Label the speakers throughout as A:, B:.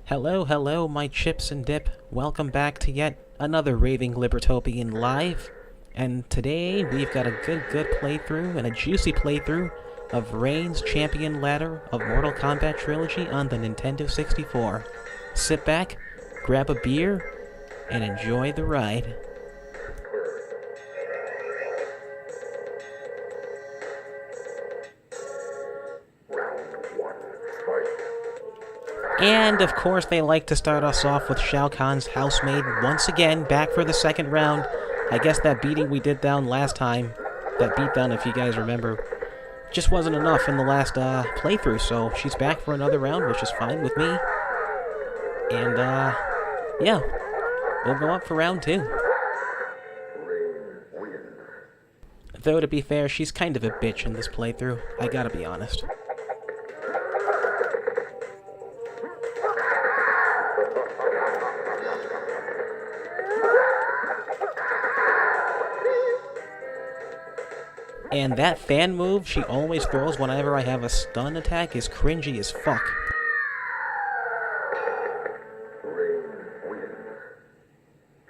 A: Hello, hello, my chips and dip. Welcome back to yet another Raving Libertopian Live. And today we've got a good playthrough and a juicy playthrough of Reign's Champion Ladder of Mortal Kombat Trilogy on the Nintendo 64. Sit back, grab a beer, and enjoy the ride. And, of course, they like to start us off with Shao Kahn's housemaid once again, back for the second round. I guess that beating we did down last time, that beatdown, if you guys remember, just wasn't enough in the last playthrough, so she's back for another round, which is fine with me. And, yeah, we'll go up for round two. Though, to be fair, she's kind of a bitch in this playthrough, I gotta be honest. And that fan move she always throws whenever I have a stun attack is cringy as fuck.
B: Reign wins.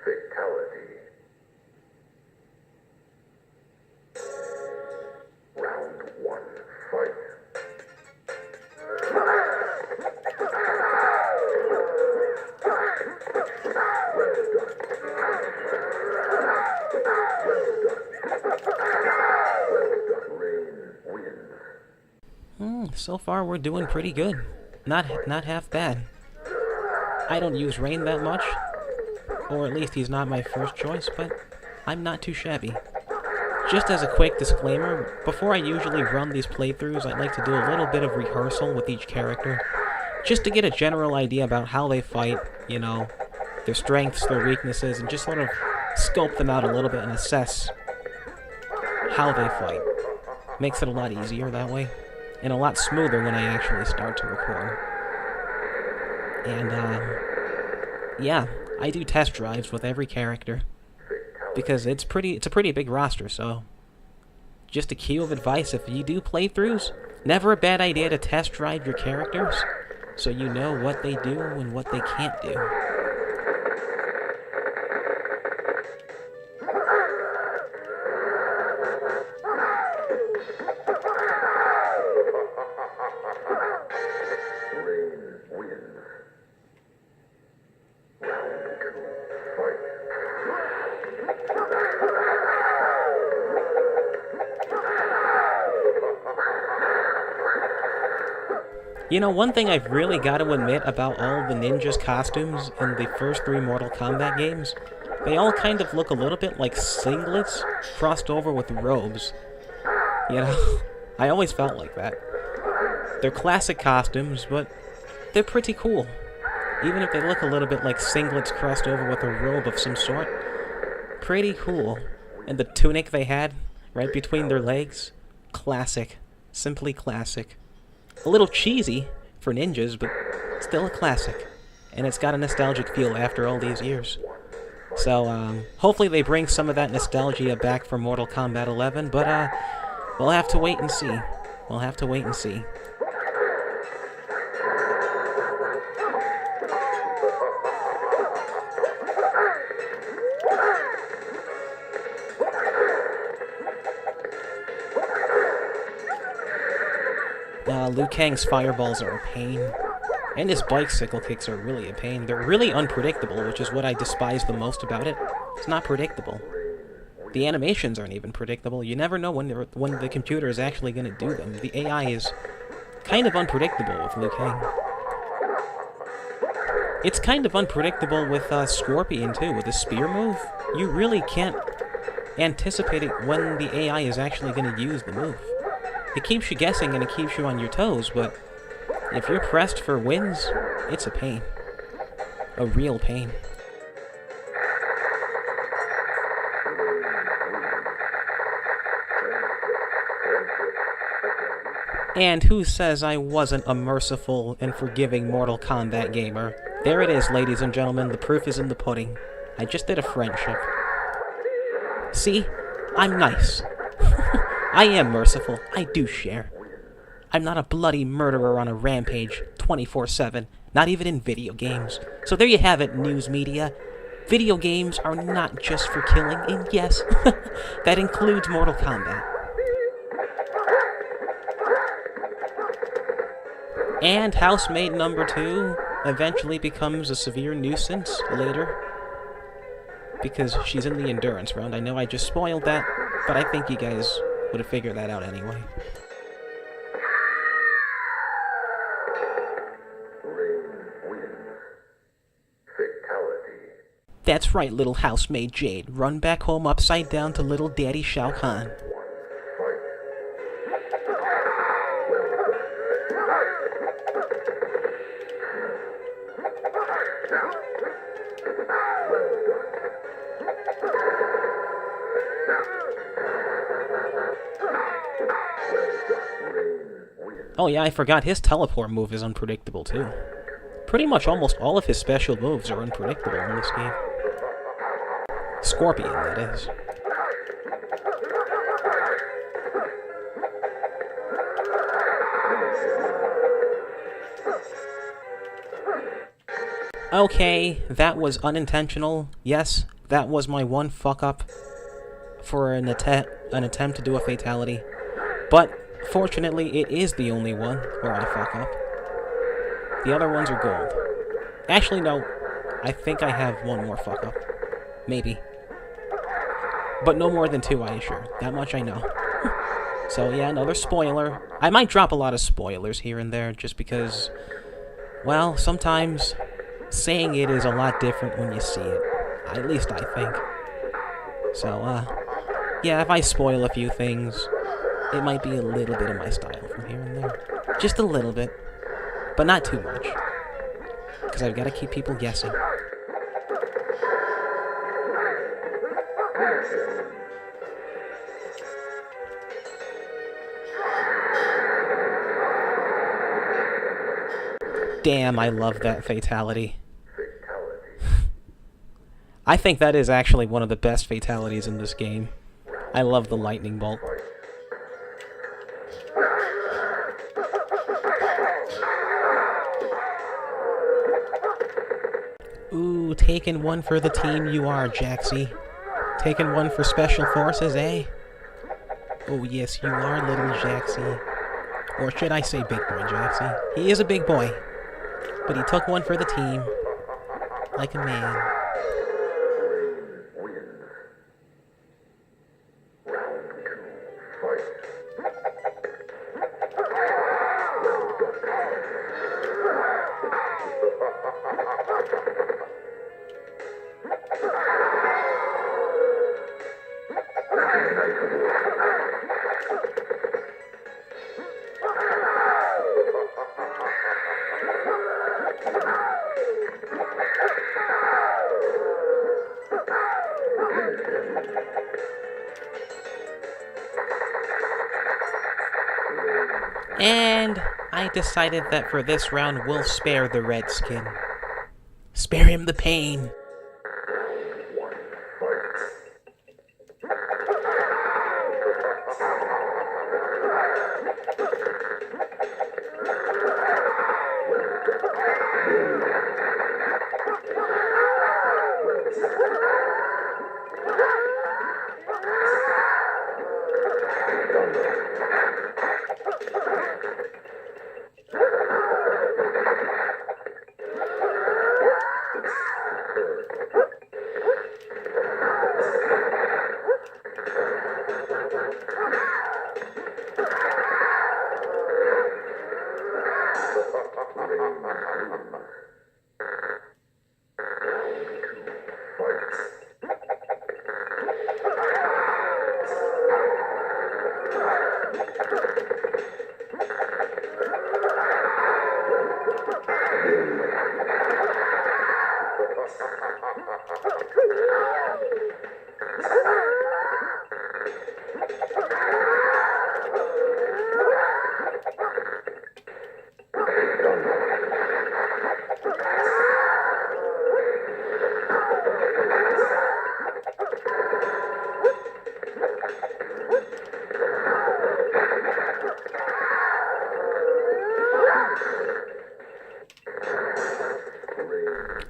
B: Fatality. Round one, fight.
A: So far we're doing pretty good. Not half bad. I don't use Reign that much, or at least he's not my first choice, but I'm not too shabby. Just as a quick disclaimer, before I usually run these playthroughs, I like to do a little bit of rehearsal with each character, just to get a general idea about how they fight, you know, their strengths, their weaknesses, and just sort of scope them out a little bit and assess how they fight. Makes it a lot easier that way. And a lot smoother when I actually start to record. And, yeah, I do test drives with every character. Because it's a pretty big roster, so... Just a cue of advice, if you do playthroughs, never a bad idea to test drive your characters, so you know what they do and what they can't do. You know, one thing I've really got to admit about all the ninjas' costumes in the first three Mortal Kombat games, they all kind of look a little bit like singlets crossed over with robes. You know, I always felt like that. They're classic costumes, but they're pretty cool. Even if they look a little bit like singlets crossed over with a robe of some sort. Pretty cool. And the tunic they had right between their legs, classic. Simply classic. A little cheesy for ninjas, but still a classic. And it's got a nostalgic feel after all these years. So, hopefully they bring some of that nostalgia back for Mortal Kombat 11, but, we'll have to wait and see. We'll have to wait and see. Liu Kang's fireballs are a pain, and his bicycle kicks are really a pain. They're really unpredictable, which is what I despise the most about it. It's not predictable. The animations aren't even predictable. You never know when the computer is actually going to do them. The AI is kind of unpredictable with Liu Kang. It's kind of unpredictable with Scorpion, too, with his spear move. You really can't anticipate it when the AI is actually going to use the move. It keeps you guessing and it keeps you on your toes, but if you're pressed for wins, it's a pain. A real pain. And who says I wasn't a merciful and forgiving Mortal Kombat gamer? There it is, ladies and gentlemen, the proof is in the pudding. I just did a friendship. See? I'm nice. I am merciful. I do share. I'm not a bloody murderer on a rampage, 24/7, Not even in video games. So there you have it, news media. Video games are not just for killing, and yes, that includes Mortal Kombat. And housemaid number 2 eventually becomes a severe nuisance later. Because she's in the endurance round. I know I just spoiled that, but I think you guys would have figured that out anyway. That's right, little housemaid Jade. Run back home upside down to little daddy Shao Kahn. Oh yeah, I forgot his teleport move is unpredictable too. Pretty much almost all of his special moves are unpredictable in this game. Scorpion, that is. Okay, that was unintentional. Yes, that was my one fuck-up for an attempt to do a fatality. But, fortunately, it is the only one where I fuck up. The other ones are gold. Actually, no. I think I have one more fuck-up. Maybe. But no more than 2, I assure. That much I know. So, yeah, another spoiler. I might drop a lot of spoilers here and there, just because, well, sometimes saying it is a lot different when you see it. At least I think. So, yeah, if I spoil a few things, it might be a little bit of my style from here and there. Just a little bit. But not too much. Because I've got to keep people guessing. Damn, I love that fatality. I think that is actually one of the best fatalities in this game. I love the lightning bolt. Ooh, taking one for the team you are, Jaxie. Taking one for Special Forces, eh? Oh yes, you are, little Jaxie. Or should I say big boy Jaxie? He is a big boy. But he took one for the team. Like a man. And I decided that for this round, we'll spare the Redskin. Spare him the pain.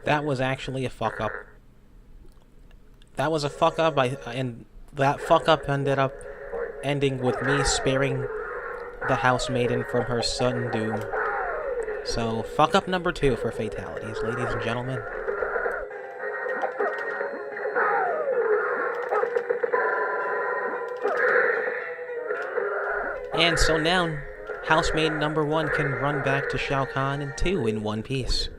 A: That was actually a fuck up. That was a fuck up, and that fuck up ended up ending with me sparing the house maiden from her sudden doom. So, fuck up number 2 for fatalities, ladies and gentlemen. And so now, housemaid number 1 can run back to Shao Kahn and 2 in one piece.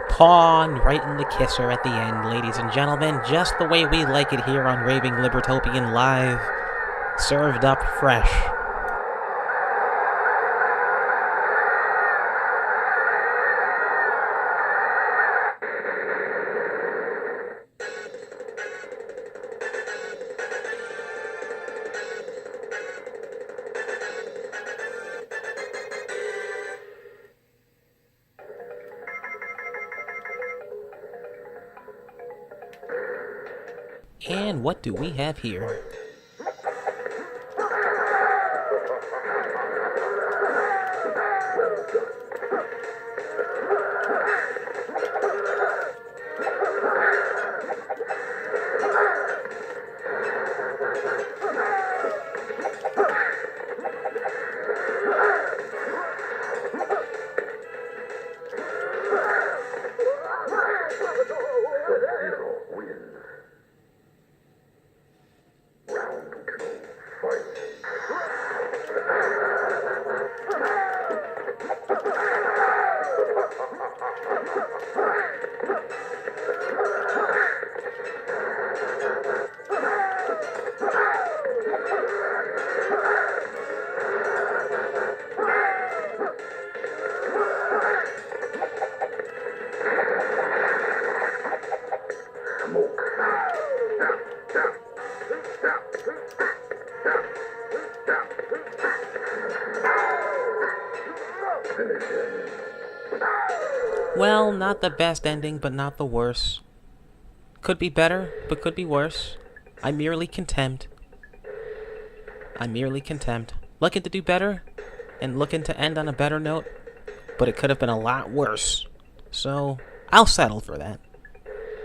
A: Pawn right in the kisser at the end, ladies and gentlemen, just the way we like it here on Raving Libertopian Live, served up fresh. And what do we have here? Well, not the best ending, but not the worst. Could be better, but could be worse. I'm merely content. Looking to do better, and looking to end on a better note, but it could have been a lot worse. So, I'll settle for that.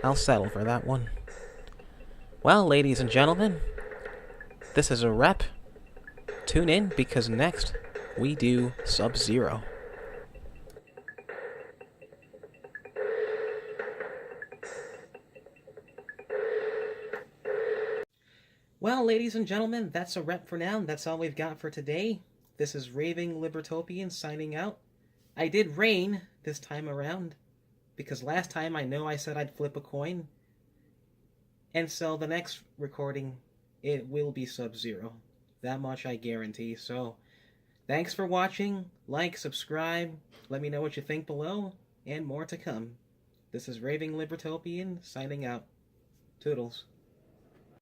A: I'll settle for that one. Well, ladies and gentlemen, this is a rep. Tune in, because next, we do Sub-Zero. Well, ladies and gentlemen, that's a wrap for now. That's all we've got for today. This is Raving Libertopian signing out. I did rain this time around, because last time I know I said I'd flip a coin. And so the next recording, it will be Sub-Zero. That much I guarantee. So, thanks for watching. Like, subscribe, let me know what you think below, and more to come. This is Raving Libertopian signing out. Toodles.